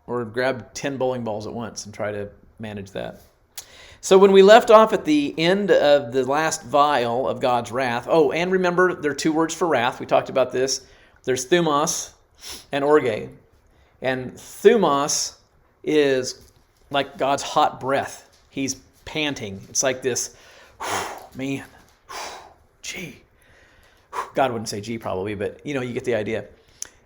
or grab 10 bowling balls at once and try to manage that. So when we left off at the end of the last vial of God's wrath, and remember, there are two words for wrath. We talked about this. There's thumos and orge. And thumos is like God's hot breath. He's panting. It's like this, man, gee. God wouldn't say gee probably, but you get the idea.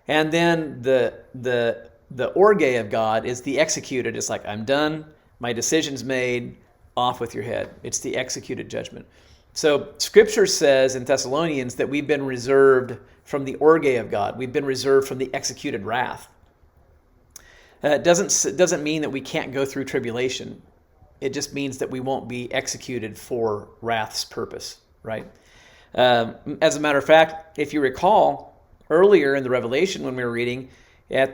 And then the orge of God is the executed. It's like, I'm done. My decision's made. Off with your head. It's the executed judgment. So Scripture says in Thessalonians that we've been reserved from the orge of God. We've been reserved from the executed wrath. It doesn't mean that we can't go through tribulation. It just means that we won't be executed for wrath's purpose, right? As a matter of fact, if you recall, earlier in the Revelation when we were reading, at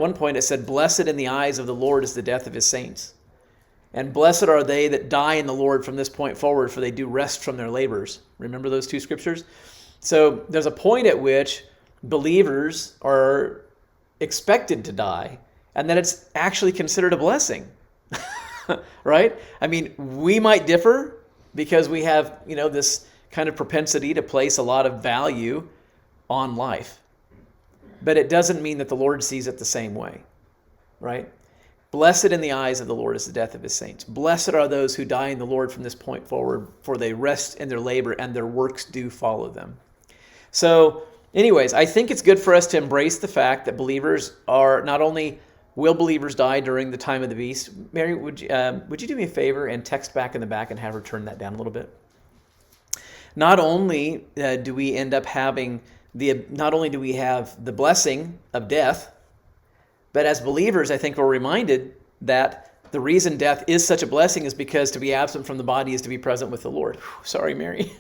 one point it said, "Blessed in the eyes of the Lord is the death of his saints. And blessed are they that die in the Lord from this point forward, for they do rest from their labors." Remember those two scriptures? So there's a point at which believers are expected to die, and that it's actually considered a blessing, right? I mean, we might differ because we have, this kind of propensity to place a lot of value on life. But it doesn't mean that the Lord sees it the same way, right? Blessed in the eyes of the Lord is the death of his saints. Blessed are those who die in the Lord from this point forward, for they rest in their labor and their works do follow them. So anyways, I think it's good for us to embrace the fact that believers are not only will believers die during the time of the beast. Mary, would you do me a favor and text back in the back and have her turn that down a little bit? Not only do we end up having not only do we have the blessing of death, but as believers, I think we're reminded that the reason death is such a blessing is because to be absent from the body is to be present with the Lord. Whew, sorry, Mary.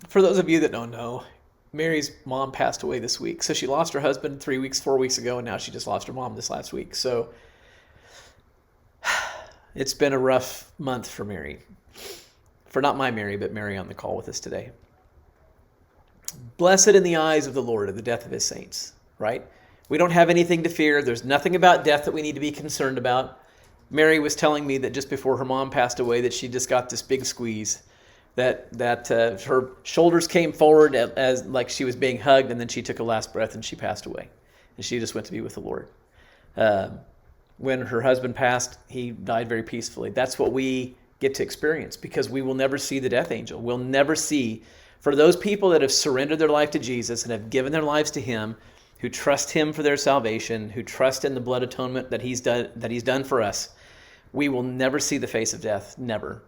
For those of you that don't know, Mary's mom passed away this week. So she lost her husband 4 weeks ago, and now she just lost her mom this last week. So it's been a rough month for Mary. For not my Mary, but Mary on the call with us today. Blessed in the eyes of the Lord are the death of his saints, right? We don't have anything to fear. There's nothing about death that we need to be concerned about. Mary was telling me that just before her mom passed away that she just got this big squeeze, that her shoulders came forward as like she was being hugged, and then she took a last breath and she passed away. And she just went to be with the Lord. When her husband passed, he died very peacefully. That's what we get to experience because we will never see the death angel. We'll never see, for those people that have surrendered their life to Jesus and have given their lives to him, who trust him for their salvation, who trust in the blood atonement that he's done for us, we will never see the face of death. Never.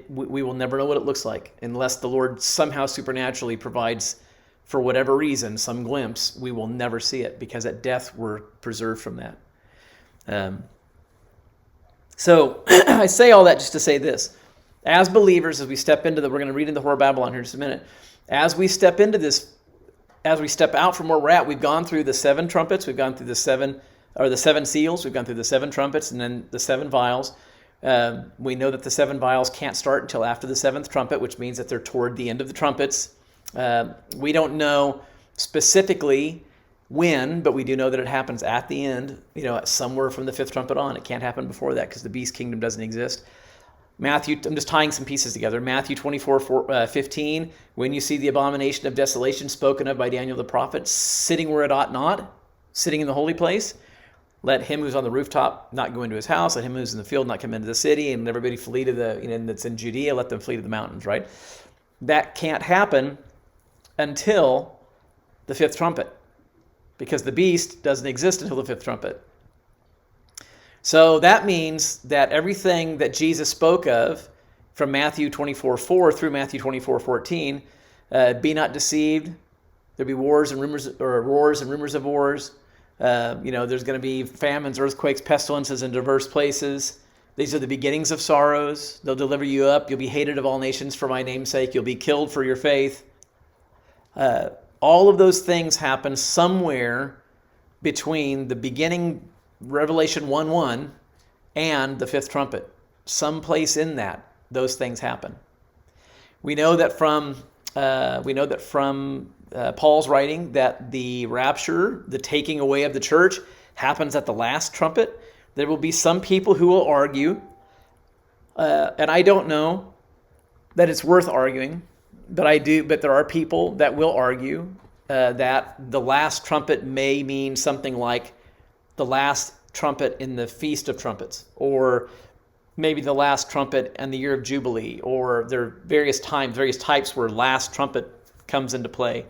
We will never know what it looks like unless the Lord somehow supernaturally provides, for whatever reason, some glimpse. We will never see it because at death we're preserved from that. So I say all that just to say this. As believers, as we step into we're going to read into the Whore of Babylon here in just a minute. As we step into this, as we step out from where we're at, we've gone through the 7 trumpets, we've gone through the 7 seals, we've gone through the 7 trumpets, and then the 7 vials. We know that the 7 vials can't start until after the 7th trumpet, which means that they're toward the end of the trumpets. We don't know specifically when, but we do know that it happens at the end, somewhere from the 5th trumpet on. It can't happen before that because the beast kingdom doesn't exist. Matthew, I'm just tying some pieces together. Matthew 24:15, when you see the abomination of desolation spoken of by Daniel the prophet, sitting where it ought not, sitting in the holy place, let him who's on the rooftop not go into his house, let him who's in the field not come into the city, and everybody flee to that's in Judea, let them flee to the mountains, right? That can't happen until the 5th trumpet, because the beast doesn't exist until the 5th trumpet. So that means that everything that Jesus spoke of from Matthew 24:4 through Matthew 24:14, be not deceived, there'll be wars and rumors of wars. There's going to be famines, earthquakes, pestilences in diverse places. These are the beginnings of sorrows. They'll deliver you up. You'll be hated of all nations for my name's sake. You'll be killed for your faith. All of those things happen somewhere between the beginning Revelation 1:1 and the 5th trumpet. Someplace in that, those things happen. We know that from Paul's writing that the rapture, the taking away of the church, happens at the last trumpet. There will be some people who will argue, and I don't know that it's worth arguing, but there are people that will argue that the last trumpet may mean something like the last trumpet in the Feast of Trumpets, or maybe the last trumpet and the year of Jubilee, or there are various types where last trumpet comes into play.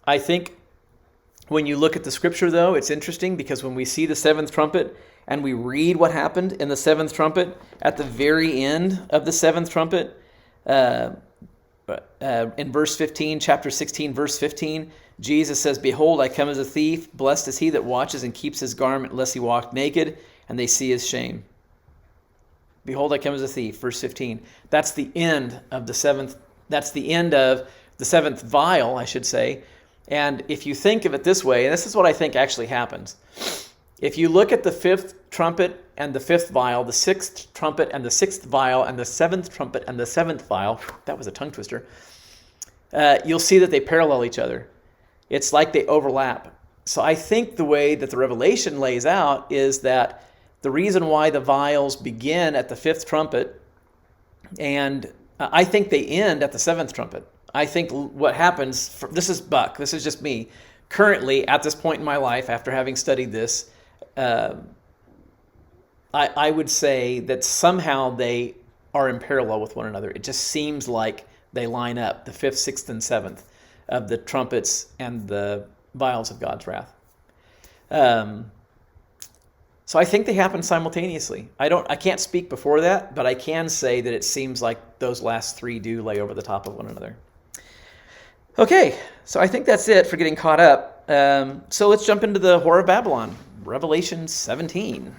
I think when you look at the scripture, though, it's interesting because when we see the seventh trumpet and we read what happened in the seventh trumpet, at the very end of the seventh trumpet, in verse 15, chapter 16, verse 15, Jesus says, "Behold, I come as a thief. Blessed is he that watches and keeps his garment, lest he walk naked, and they see his shame." Behold, I come as a thief, verse 15. That's the end of the seventh. That's the end of the seventh vial, I should say. And if you think of it this way, and this is what I think actually happens. If you look at the fifth trumpet and the fifth vial, the sixth trumpet and the sixth vial, and the seventh trumpet and the seventh vial, that was a tongue twister, you'll see that they parallel each other. It's like they overlap. So I think the way that the Revelation lays out is that the reason why the vials begin at the fifth trumpet, and I think they end at the seventh trumpet. I think what happens, this is Buck, this is just me, currently at this point in my life, after having studied this, I would say that somehow they are in parallel with one another. It just seems like they line up, the fifth, sixth, and seventh of the trumpets and the vials of God's wrath. So I think they happen simultaneously. I can't speak before that, but I can say that it seems like those last three do lay over the top of one another. Okay, so I think that's it for getting caught up. So let's jump into the Whore of Babylon, Revelation 17.